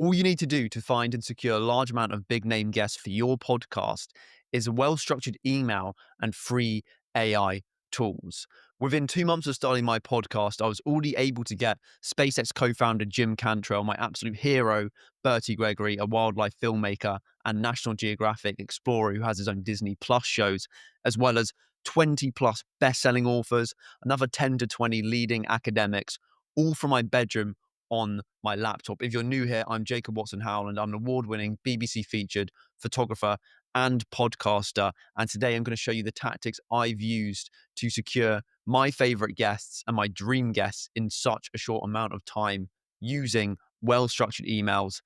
All you need to do to find and secure a large amount of big name guests for your podcast is a well structured email and free AI tools. Within 2 months of starting my podcast, I was already able to get SpaceX co founder Jim Cantrell, my absolute hero, Bertie Gregory, a wildlife filmmaker and National Geographic explorer who has his own Disney Plus shows, as well as 20 plus best selling authors, another 10 to 20 leading academics, all from my bedroom on my laptop. If you're new here, I'm Jacob Watson-Howland. I'm an award-winning BBC featured photographer and podcaster. And today I'm going to show you the tactics I've used to secure my favorite guests and my dream guests in such a short amount of time using well-structured emails,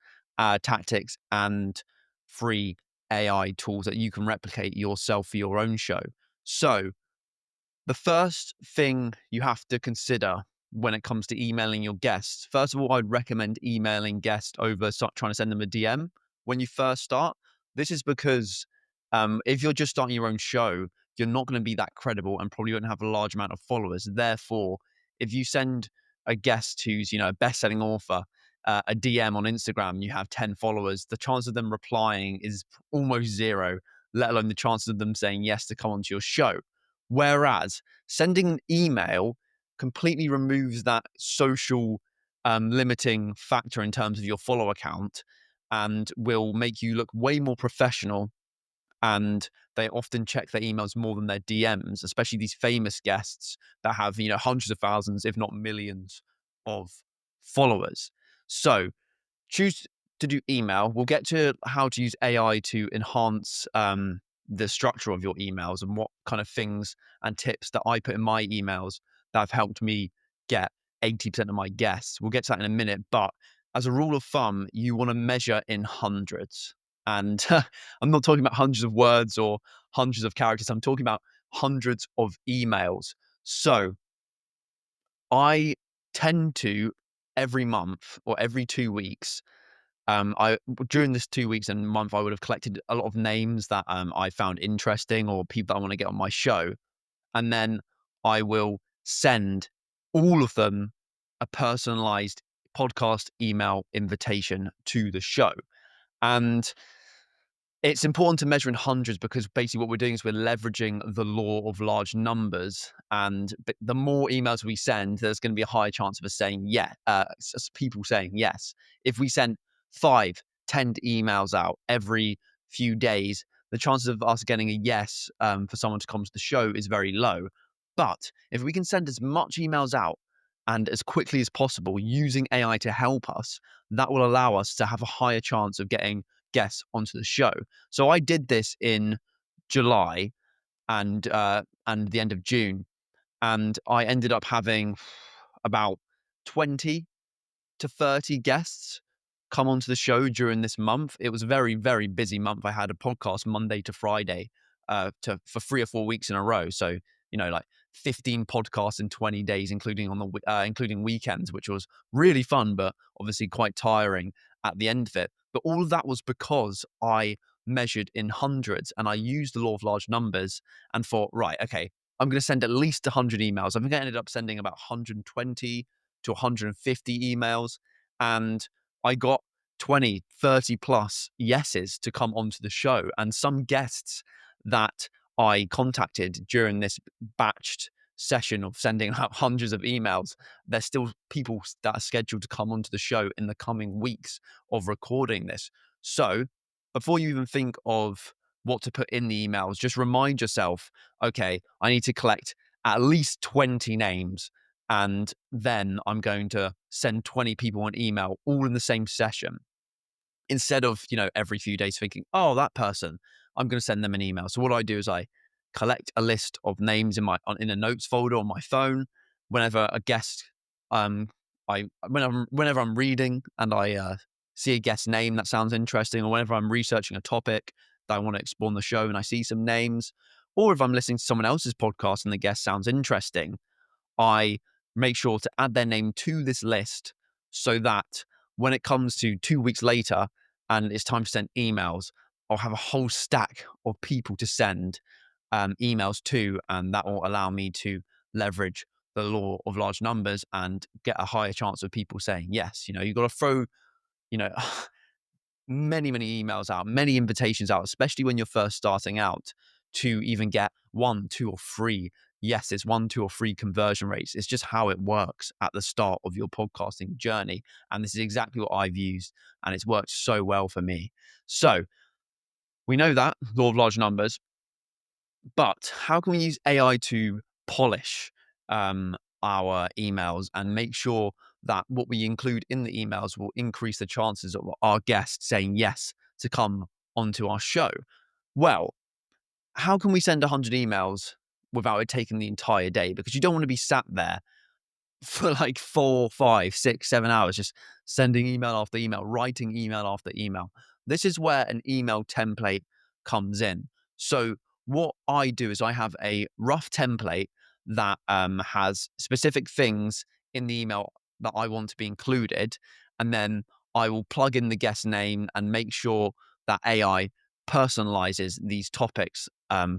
tactics, and free AI tools that you can replicate yourself for your own show. So the first thing you have to consider when it comes to emailing your guests, first of all, I'd recommend emailing guests over trying to send them a DM when you first start. This is because if you're just starting your own show, you're not going to be that credible and probably won't have a large amount of followers. Therefore, if you send a guest who's a best-selling author a DM on Instagram and you have 10 followers, the chance of them replying is almost zero, let alone the chances of them saying yes to come onto your show. Whereas sending an email completely removes that social limiting factor in terms of your follow account and will make you look way more professional. And they often check their emails more than their DMs, especially these famous guests that have, hundreds of thousands, if not millions of followers. So choose to do email. We'll get to how to use AI to enhance the structure of your emails and what kind of things and tips that I put in my emails that have helped me get 80% of my guests. We'll get to that in a minute. But as a rule of thumb, you want to measure in hundreds. And I'm not talking about hundreds of words or hundreds of characters. I'm talking about hundreds of emails. So I tend to every month or every 2 weeks I during this 2 weeks and month, I would have collected a lot of names that I found interesting or people that I want to get on my show, and then I will send all of them a personalized podcast email invitation to the show. And it's important to measure in hundreds because basically what we're doing is we're leveraging the law of large numbers. And the more emails we send, there's going to be a higher chance of us saying yes, people saying yes. If we send 5, 10 emails out every few days, the chances of us getting a yes for someone to come to the show is very low. But if we can send as much emails out and as quickly as possible using AI to help us, that will allow us to have a higher chance of getting guests onto the show. So I did this in July and the end of June, and I ended up having about 20 to 30 guests come onto the show during this month. It was a very, very busy month. I had a podcast Monday to Friday for 3 or 4 weeks in a row. So, like 15 podcasts in 20 days, including including weekends, which was really fun, but obviously quite tiring at the end of it. But all of that was because I measured in hundreds and I used the law of large numbers and thought, right, okay, I'm going to send at least 100 emails. I think I ended up sending about 120 to 150 emails. And I got 20, 30 plus yeses to come onto the show. And some guests that I contacted during this batched session of sending out hundreds of emails, there's still people that are scheduled to come onto the show in the coming weeks of recording this. So before you even think of what to put in the emails, just remind yourself, okay, I need to collect at least 20 names. And then I'm going to send 20 people an email all in the same session instead of, every few days thinking, oh, that person, I'm going to send them an email. So what I do is I collect a list of names in a notes folder on my phone. Whenever a guest, whenever I'm reading and I see a guest name that sounds interesting, or whenever I'm researching a topic that I want to explore on the show and I see some names, or if I'm listening to someone else's podcast and the guest sounds interesting, I make sure to add their name to this list so that when it comes to 2 weeks later and it's time to send emails, I'll have a whole stack of people to send emails to, and that will allow me to leverage the law of large numbers and get a higher chance of people saying yes. You've got to throw you know, many, many emails out, many invitations out, especially when you're first starting out, to even get one, two, or three yeses, one, two, or three conversion rates. It's just how it works at the start of your podcasting journey. And this is exactly what I've used, and it's worked so well for me. So we know that law of large numbers, but how can we use AI to polish our emails and make sure that what we include in the emails will increase the chances of our guests saying yes to come onto our show? Well, how can we send 100 emails without it taking the entire day? Because you don't want to be sat there for like 4, 5, 6, 7 hours, just sending email after email, writing email after email. This is where an email template comes in. So what I do is I have a rough template that has specific things in the email that I want to be included, and then I will plug in the guest name and make sure that AI personalizes these topics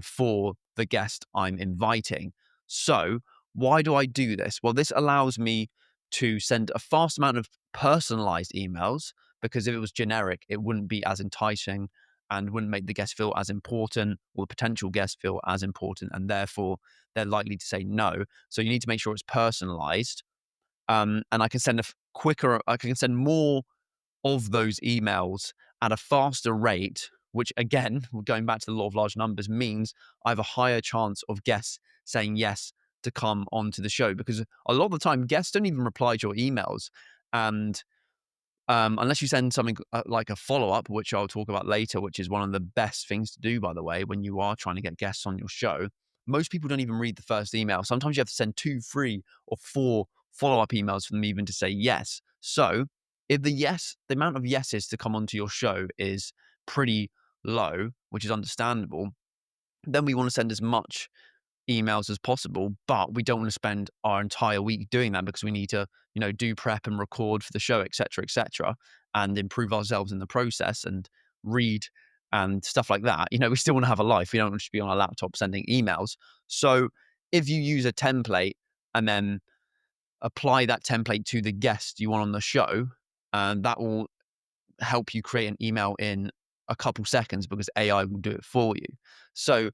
for the guest I'm inviting. So why do I do this? Well, this allows me to send a fast amount of personalized emails, because if it was generic, it wouldn't be as enticing and wouldn't make the guest feel as important, or the potential guest feel as important, and therefore they're likely to say no. So you need to make sure it's personalized. And I can send I can send more of those emails at a faster rate, which again, going back to the law of large numbers, means I have a higher chance of guests saying yes to come onto the show, because a lot of the time guests don't even reply to your emails. And unless you send something like a follow-up, which I'll talk about later, which is one of the best things to do, by the way, when you are trying to get guests on your show. Most people don't even read the first email. Sometimes you have to send 2, 3, or 4 follow-up emails for them even to say yes. So if the amount of yeses to come onto your show is pretty low, which is understandable, then we want to send as much emails as possible, but we don't want to spend our entire week doing that, because we need to, do prep and record for the show, etc., and improve ourselves in the process and read and stuff like that. We still want to have a life. We don't want to just be on a laptop sending emails. So if you use a template and then apply that template to the guest you want on the show, and that will help you create an email in a couple seconds, because AI will do it for you. So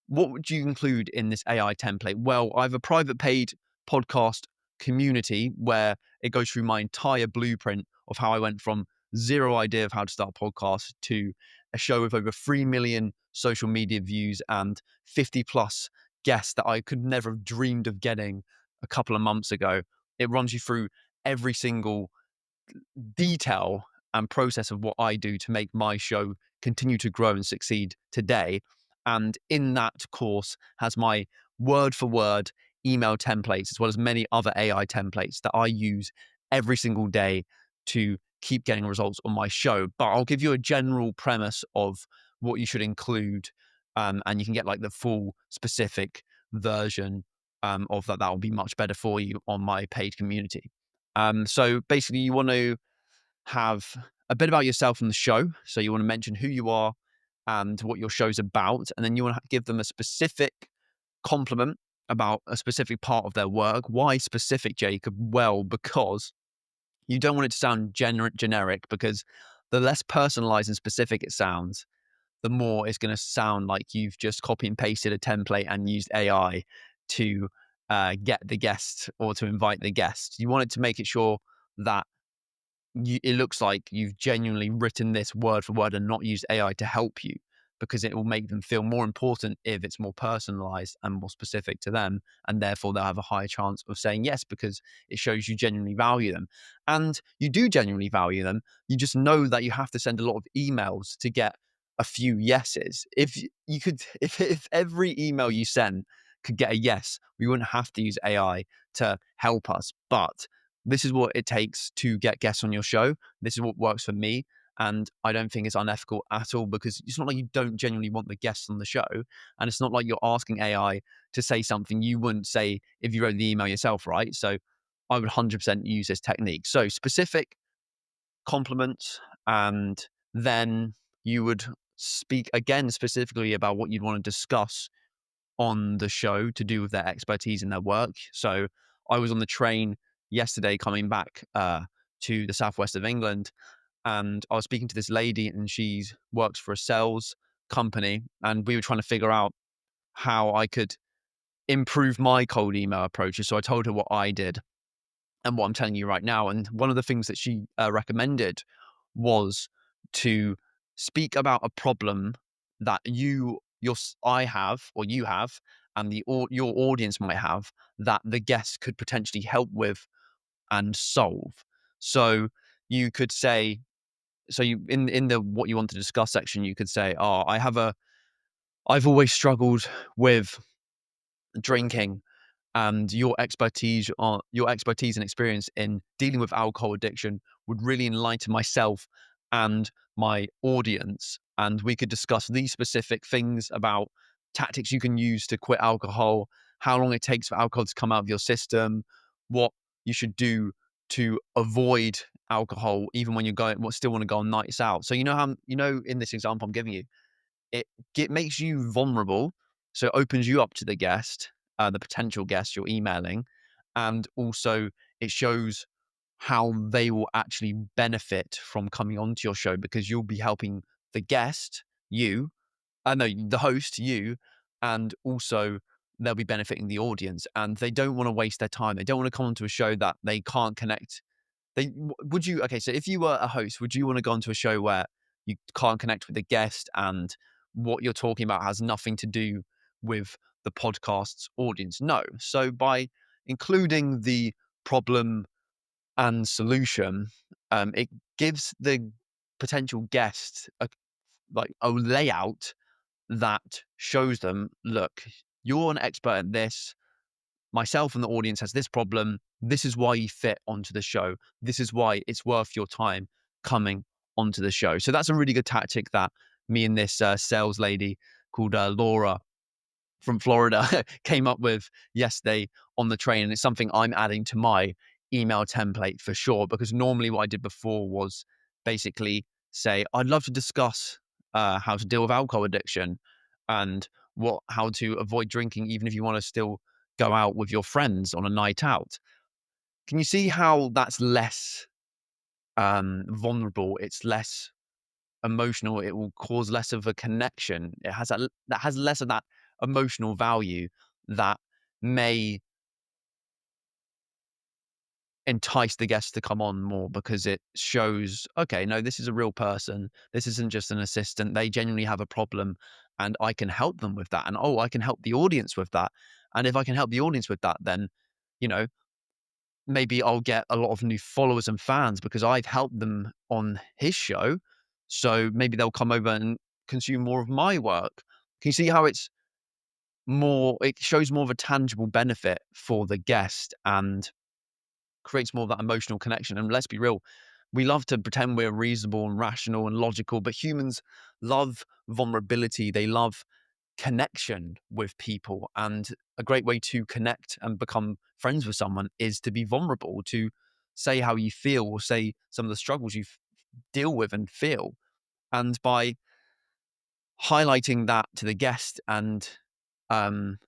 what would you include in this AI template? Well, I have a private paid podcast community where it goes through my entire blueprint of how I went from zero idea of how to start a podcast to a show with over 3 million social media views and 50 plus guests that I could never have dreamed of getting a couple of months ago. It runs you through every single detail and process of what I do to make my show continue to grow and succeed today. And in that course has my word for word email templates, as well as many other AI templates that I use every single day to keep getting results on my show. But I'll give you a general premise of what you should include, and you can get like the full specific version of that. That will be much better for you on my paid community. So basically, you want to have a bit about yourself in the show. So you want to mention who you are and what your show's about. And then you want to give them a specific compliment about a specific part of their work. Why specific, Jacob? Well, because you don't want it to sound generic, because the less personalized and specific it sounds, the more it's going to sound like you've just copy and pasted a template and used AI to get the guest or to invite the guest. You want it to make it sure that it looks like you've genuinely written this word for word and not used AI to help you, because it will make them feel more important if it's more personalized and more specific to them. And therefore, they'll have a higher chance of saying yes, because it shows you genuinely value them. And you do genuinely value them. You just know that you have to send a lot of emails to get a few yeses. If you could, if every email you send could get a yes, we wouldn't have to use AI to help us. But this is what it takes to get guests on your show. This is what works for me. And I don't think it's unethical at all, because it's not like you don't genuinely want the guests on the show. And it's not like you're asking AI to say something you wouldn't say if you wrote the email yourself, right? So I would 100% use this technique. So specific compliments, and then you would speak again specifically about what you'd want to discuss on the show to do with their expertise in their work. So I was on the train yesterday coming back to the southwest of England, and I was speaking to this lady, and she works for a sales company, and we were trying to figure out how I could improve my cold email approaches. So I told her what I did and what I'm telling you right now. And one of the things that she recommended was to speak about a problem that I have, or you have, and your audience might have, that the guests could potentially help with and solve. So you could say, so you in the what you want to discuss section, you could say, "Oh, I've always struggled with drinking, and your expertise and experience in dealing with alcohol addiction would really enlighten myself and my audience. And we could discuss these specific things about tactics you can use to quit alcohol, how long it takes for alcohol to come out of your system, what you should do to avoid alcohol even when you're going still want to go on nights out." So in this example I'm giving you, it makes you vulnerable, so it opens you up to the potential guest you're emailing, and also it shows how they will actually benefit from coming onto your show, because you'll be helping the guest, you, no, the host, you, and also they'll be benefiting the audience, and they don't want to waste their time. They don't want to come onto a show that they can't connect. Would you, okay, so if you were a host, would you want to go onto a show where you can't connect with the guest and what you're talking about has nothing to do with the podcast's audience? No. So by including the problem and solution, it gives the potential guest a layout that shows them, look, you're an expert at this. Myself and the audience has this problem. This is why you fit onto the show. This is why it's worth your time coming onto the show. So that's a really good tactic that me and this sales lady called Laura from Florida came up with yesterday on the train. And it's something I'm adding to my email template for sure, because normally what I did before was basically say, I'd love to discuss how to deal with alcohol addiction and how to avoid drinking, even if you want to still go out with your friends on a night out. Can you see how that's less vulnerable? It's less emotional. It will cause less of a connection. That has less of that emotional value that may entice the guests to come on more, because it shows, okay, no, this is a real person. This isn't just an assistant. They genuinely have a problem, and I can help them with that. And oh, I can help the audience with that. And if I can help the audience with that, then, you know, maybe I'll get a lot of new followers and fans because I've helped them on his show. So maybe they'll come over and consume more of my work. Can you see how it shows more of a tangible benefit for the guest and creates more of that emotional connection? And let's be real, we love to pretend we're reasonable and rational and logical, but humans love vulnerability. They love connection with people. And a great way to connect and become friends with someone is to be vulnerable, to say how you feel, or say some of the struggles you deal with and feel. And by highlighting that to the guest and um,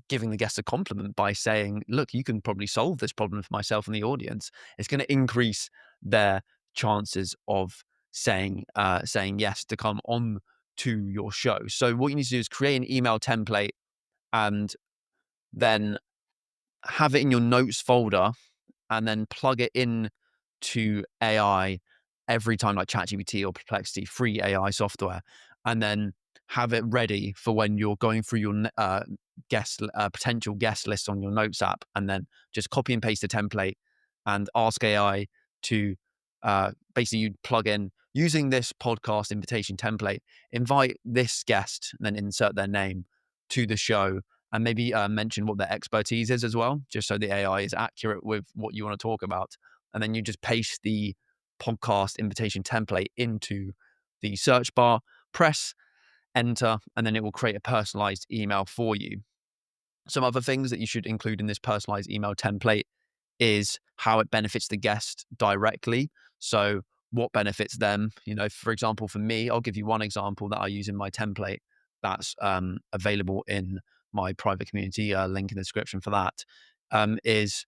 giving the guest a compliment by saying, look, you can probably solve this problem for myself and the audience, it's going to increase their chances of saying yes to come on to your show. So what you need to do is create an email template and then have it in your notes folder, and then plug it in to AI every time, like ChatGPT or Perplexity, free AI software, and then have it ready for when you're going through your potential guest list on your notes app, and then just copy and paste the template and ask AI to basically, you plug in using this podcast invitation template, invite this guest, and then insert their name to the show, and maybe mention what their expertise is as well, just so the AI is accurate with what you want to talk about. And then you just paste the podcast invitation template into the search bar, press enter, and then it will create a personalized email for you. Some other things that you should include in this personalized email template is how it benefits the guest directly. So what benefits them? For example, for me, I'll give you one example that I use in my template that's available in my private community, link in the description for that, is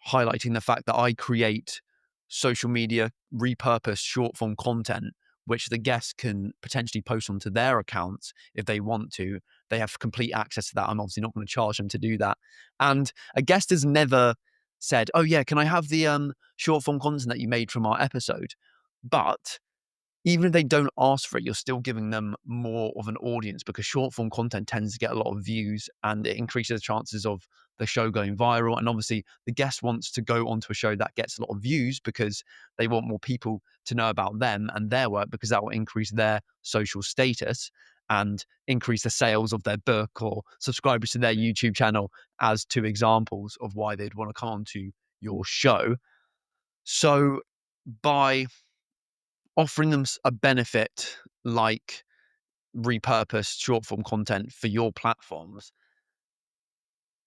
highlighting the fact that I create social media repurposed short form content, which the guests can potentially post onto their accounts if they want to. They have complete access to that. I'm obviously not going to charge them to do that. And a guest has never said, "Oh yeah, can I have the short form content that you made from our episode?" But even if they don't ask for it, you're still giving them more of an audience, because short form content tends to get a lot of views and it increases the chances of the show going viral. And obviously, the guest wants to go onto a show that gets a lot of views because they want more people to know about them and their work, because that will increase their social status and increase the sales of their book or subscribers to their YouTube channel, as two examples of why they'd want to come onto your show. So by offering them a benefit like repurposed short form content for your platforms,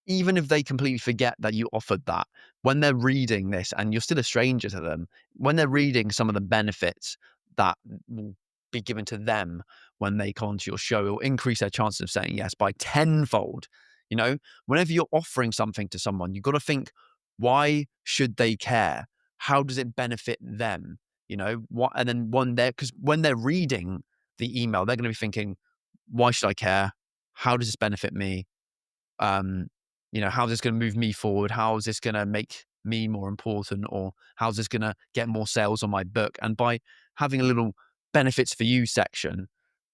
even if they completely forget that you offered that, when they're reading this and you're still a stranger to them, when they're reading some of the benefits that will be given to them when they come onto your show, it will increase their chances of saying yes by tenfold. You know, whenever you're offering something to someone, you've got to think, why should they care? How does it benefit them? You know, what, and then because when they're reading the email, they're going to be thinking, why should I care? How does this benefit me? um, how's this going to move me forward? How is this going to make me more important? Or how's this going to get more sales on my book? And by having a little benefits for you section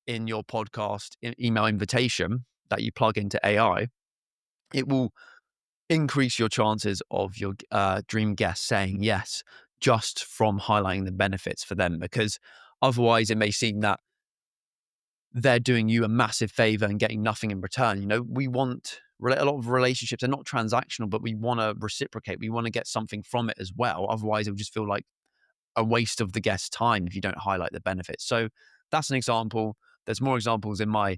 in your podcast email invitation that you plug into AI, it will increase your chances of your dream guest saying yes, just from highlighting the benefits for them. Because otherwise, it may seem that they're doing you a massive favor and getting nothing in return. You know, we want a lot of relationships are not transactional, but we want to reciprocate. We want to get something from it as well. Otherwise, it would just feel like a waste of the guest's time if you don't highlight the benefits. So that's an example. There's more examples in my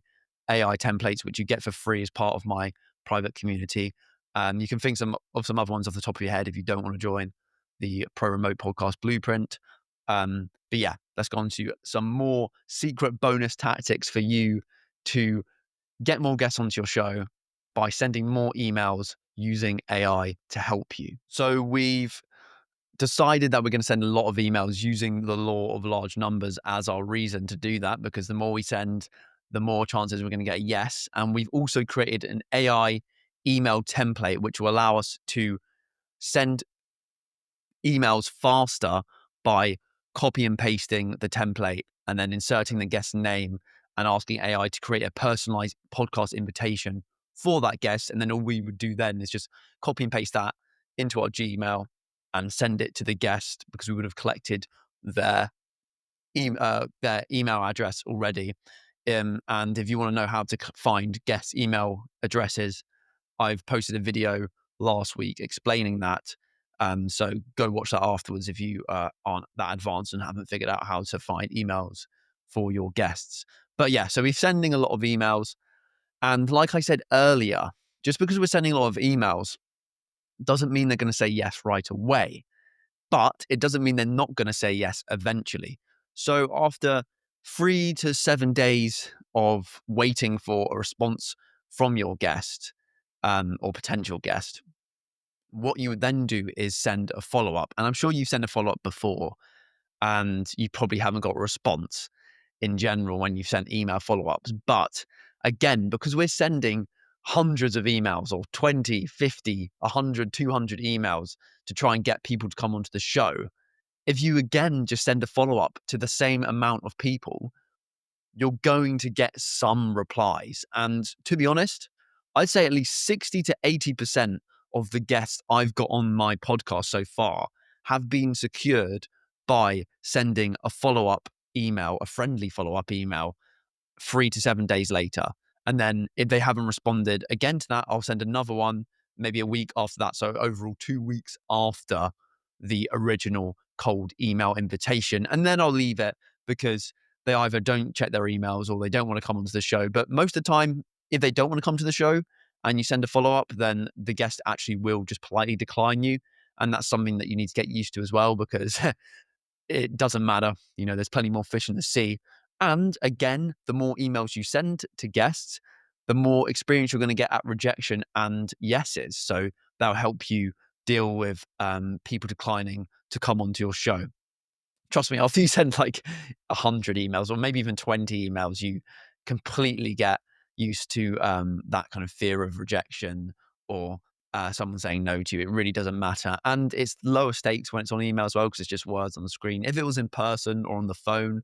AI templates, which you get for free as part of my private community. You can think of some other ones off the top of your head if you don't want to join the Pro Remote Podcast Blueprint. But yeah, let's go on to some more secret bonus tactics for you to get more guests onto your show by sending more emails using AI to help you. So we've decided that we're going to send a lot of emails using the law of large numbers as our reason to do that, because the more we send, the more chances we're going to get a yes. And we've also created an AI email template, which will allow us to send emails faster by copy and pasting the template and then inserting the guest's name and asking AI to create a personalized podcast invitation for that guest. And then all we would do then is just copy and paste that into our Gmail and send it to the guest, because we would have collected their email address already. And if you want to know how to find guest email addresses, I've posted a video last week explaining that. So go watch that afterwards if you aren't that advanced and haven't figured out how to find emails for your guests. But yeah, so we're sending a lot of emails. And like I said earlier, just because we're sending a lot of emails doesn't mean they're going to say yes right away. But it doesn't mean they're not going to say yes eventually. So after 3 to 7 days of waiting for a response from your guest or potential guest, what you would then do is send a follow-up. And I'm sure you've sent a follow-up before and you probably haven't got a response in general when you've sent email follow-ups. But again, because we're sending hundreds of emails or 20, 50, 100, 200 emails to try and get people to come onto the show, if you again just send a follow-up to the same amount of people, you're going to get some replies. And to be honest, I'd say at least 60 to 80% of the guests I've got on my podcast so far have been secured by sending a follow-up email, a friendly follow-up email 3 to 7 days later. And then if they haven't responded again to that, I'll send another one maybe a week after that. So overall 2 weeks after the original cold email invitation. And then I'll leave it, because they either don't check their emails or they don't want to come onto the show. But most of the time, if they don't want to come to the show and you send a follow-up, then the guest actually will just politely decline you. And that's something that you need to get used to as well, because it doesn't matter. You know, there's plenty more fish in the sea. And again, the more emails you send to guests, the more experience you're going to get at rejection and yeses. So that'll help you deal with people declining to come onto your show. Trust me, after you send like 100 emails or maybe even 20 emails, you completely get used to that kind of fear of rejection or someone saying no to you. It really doesn't matter. And it's lower stakes when it's on email as well, because it's just words on the screen. If it was in person or on the phone,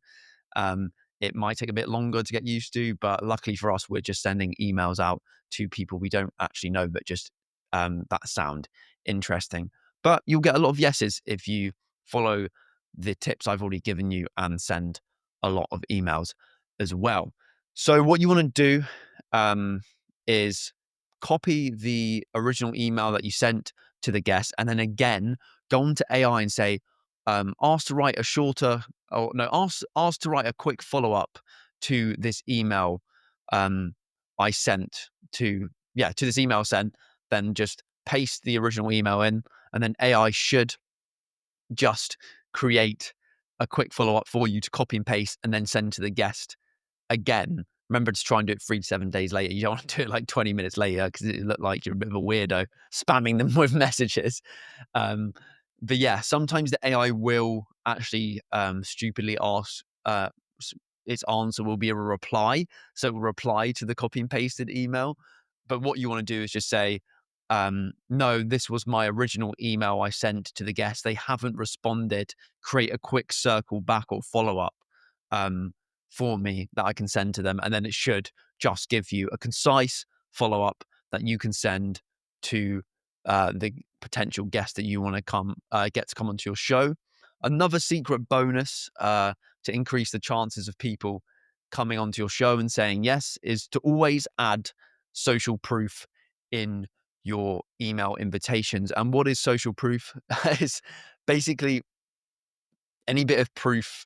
um, it might take a bit longer to get used to, but luckily for us, we're just sending emails out to people we don't actually know, but just that sound interesting. But you'll get a lot of yeses if you follow the tips I've already given you and send a lot of emails as well. So what you want to do is copy the original email that you sent to the guest, and then again go on to AI and say, ask to write a shorter, or no, ask to write a quick follow up to this email I sent to this email sent. Then just paste the original email in, and then AI should just create a quick follow up for you to copy and paste and then send to the guest again. Remember to try and do it 3 to 7 days later. You don't want to do it like 20 minutes later because it look like you're a bit of a weirdo spamming them with messages. Um, but yeah, sometimes the AI will actually stupidly ask, its answer will be a reply. So it will reply to the copy and pasted email. But what you want to do is just say, no, this was my original email I sent to the guest. They haven't responded. Create a quick circle back or follow up for me that I can send to them. And then it should just give you a concise follow up that you can send to the potential guest that you want to get to come onto your show. Another secret bonus to increase the chances of people coming onto your show and saying yes is to always add social proof in your email invitations. And what is social proof? Is basically any bit of proof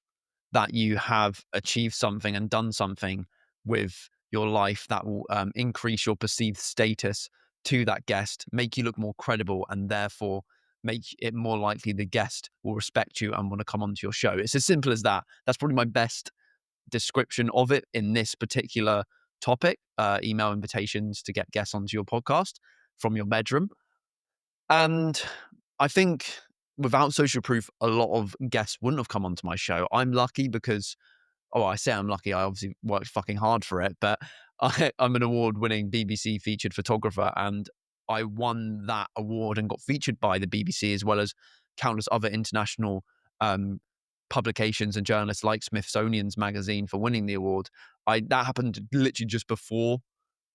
that you have achieved something and done something with your life that will increase your perceived status to that guest, make you look more credible, and therefore make it more likely the guest will respect you and want to come onto your show. It's as simple as that. That's probably my best description of it in this particular topic, email invitations to get guests onto your podcast from your bedroom. And I think without social proof, a lot of guests wouldn't have come onto my show. I'm lucky because, oh, I say I'm lucky. I obviously worked fucking hard for it, but I'm an award-winning BBC featured photographer, and I won that award and got featured by the BBC as well as countless other international um, publications and journalists like Smithsonian's magazine for winning the award. That happened literally just before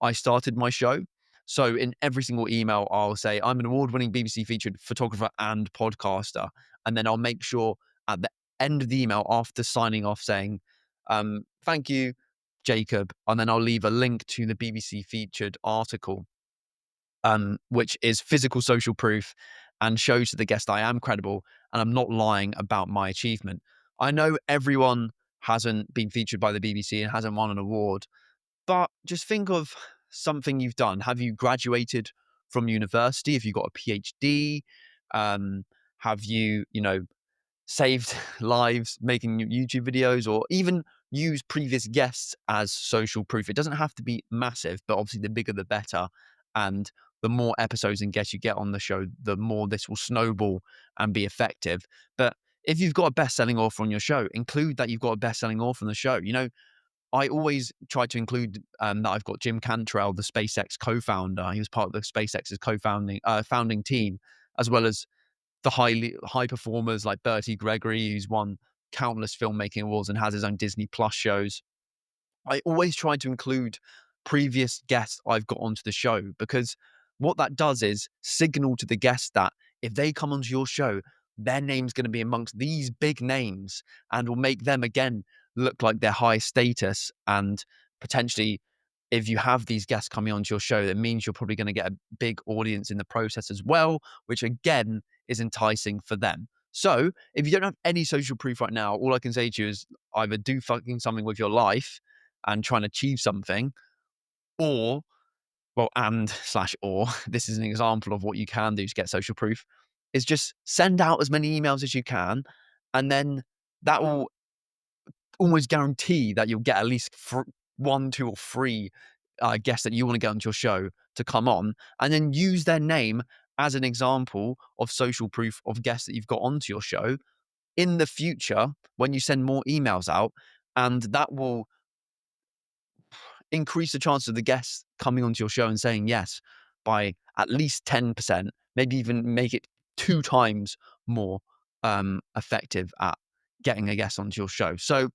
I started my show. So in every single email, I'll say, I'm an award-winning BBC featured photographer and podcaster. And then I'll make sure at the end of the email, after signing off saying, thank you, Jacob. And then I'll leave a link to the BBC featured article, which is physical social proof and shows to the guest I am credible and I'm not lying about my achievement. I know everyone hasn't been featured by the BBC and hasn't won an award, but just think of something you've done. Have you graduated from university? Have you got a PhD? Have you, saved lives making YouTube videos, or even use previous guests as social proof? It doesn't have to be massive, but obviously the bigger the better. And the more episodes and guests you get on the show, the more this will snowball and be effective. But if you've got a best-selling author on your show, include that you've got a best-selling author on the show. I always try to include that I've got Jim Cantrell, the SpaceX co-founder. He was part of the SpaceX's founding team, as well as the high performers like Bertie Gregory, who's won countless filmmaking awards and has his own Disney Plus shows. I always try to include previous guests I've got onto the show, because what that does is signal to the guest that if they come onto your show, their name's going to be amongst these big names and will make them again look like they're high status. And potentially, if you have these guests coming onto your show, that means you're probably going to get a big audience in the process as well, which again is enticing for them. So if you don't have any social proof right now, all I can say to you is either do fucking something with your life and try and achieve something, or, well, and slash or, this is an example of what you can do to get social proof, is just send out as many emails as you can, and then that will almost guarantee that you'll get at least one, two, or three guests that you want to get onto your show to come on, and then use their name as an example of social proof of guests that you've got onto your show in the future when you send more emails out. And that will increase the chance of the guests coming onto your show and saying yes by at least 10%, maybe even make it 2 times more effective at getting a guest onto your show. So,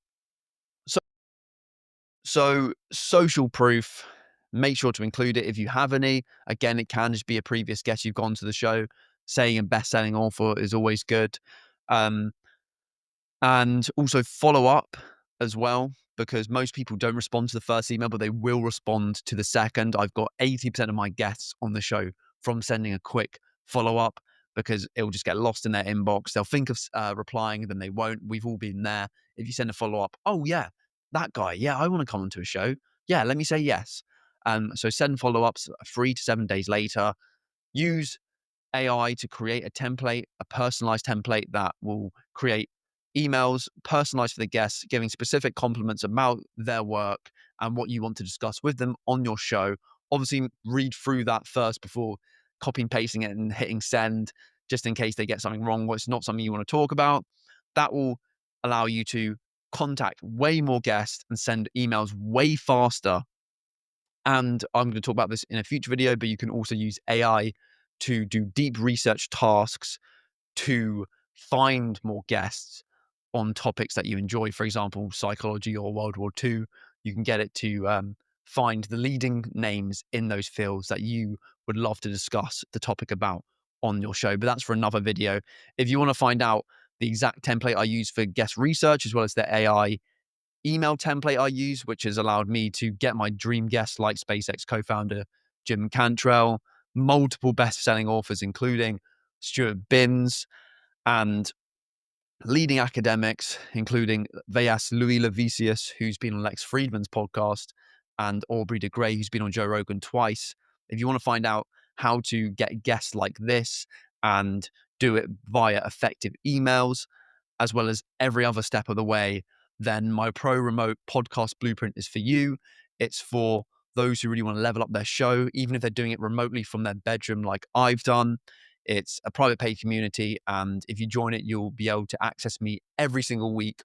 so social proof, make sure to include it if you have any. Again, it can just be a previous guest you've gone to the show. Saying a best-selling author is always good. Um, and also follow up as well, because most people don't respond to the first email, but they will respond to the second. I've got 80% of my guests on the show from sending a quick follow up, because it will just get lost in their inbox. They'll think of replying, then they won't. We've all been there. If you send a follow up, oh yeah, that guy, yeah, I want to come onto a show. Yeah, let me say yes. So send follow ups 3 to 7 days later. Use AI to create a template, a personalized template that will create emails personalized for the guests, giving specific compliments about their work and what you want to discuss with them on your show. Obviously, read through that first before copying, pasting it, and hitting send, just in case they get something wrong or it's not something you want to talk about. That will allow you to contact way more guests and send emails way faster. And I'm going to talk about this in a future video, but you can also use AI to do deep research tasks to find more guests on topics that you enjoy. For example, psychology or World War II. You can get it to find the leading names in those fields that you would love to discuss the topic about on your show. But that's for another video. If you want to find out the exact template I use for guest research, as well as the AI email template I use, which has allowed me to get my dream guests like SpaceX co-founder Jim Cantrell, multiple best-selling authors, including Stuart Binns, and leading academics, including Vyas Louis Levisius, who's been on Lex Friedman's podcast, and Aubrey de Grey, who's been on Joe Rogan twice. If you want to find out how to get guests like this and do it via effective emails, as well as every other step of the way, then my Pro Remote Podcast Blueprint is for you. It's for those who really want to level up their show, even if they're doing it remotely from their bedroom like I've done. It's a private paid community, and if you join it, you'll be able to access me every single week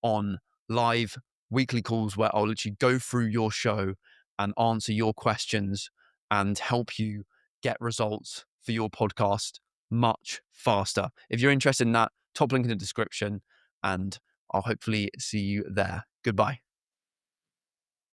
on live weekly calls where I'll literally go through your show and answer your questions and help you get results for your podcast much faster. If you're interested in that, top link in the description, and I'll hopefully see you there. Goodbye.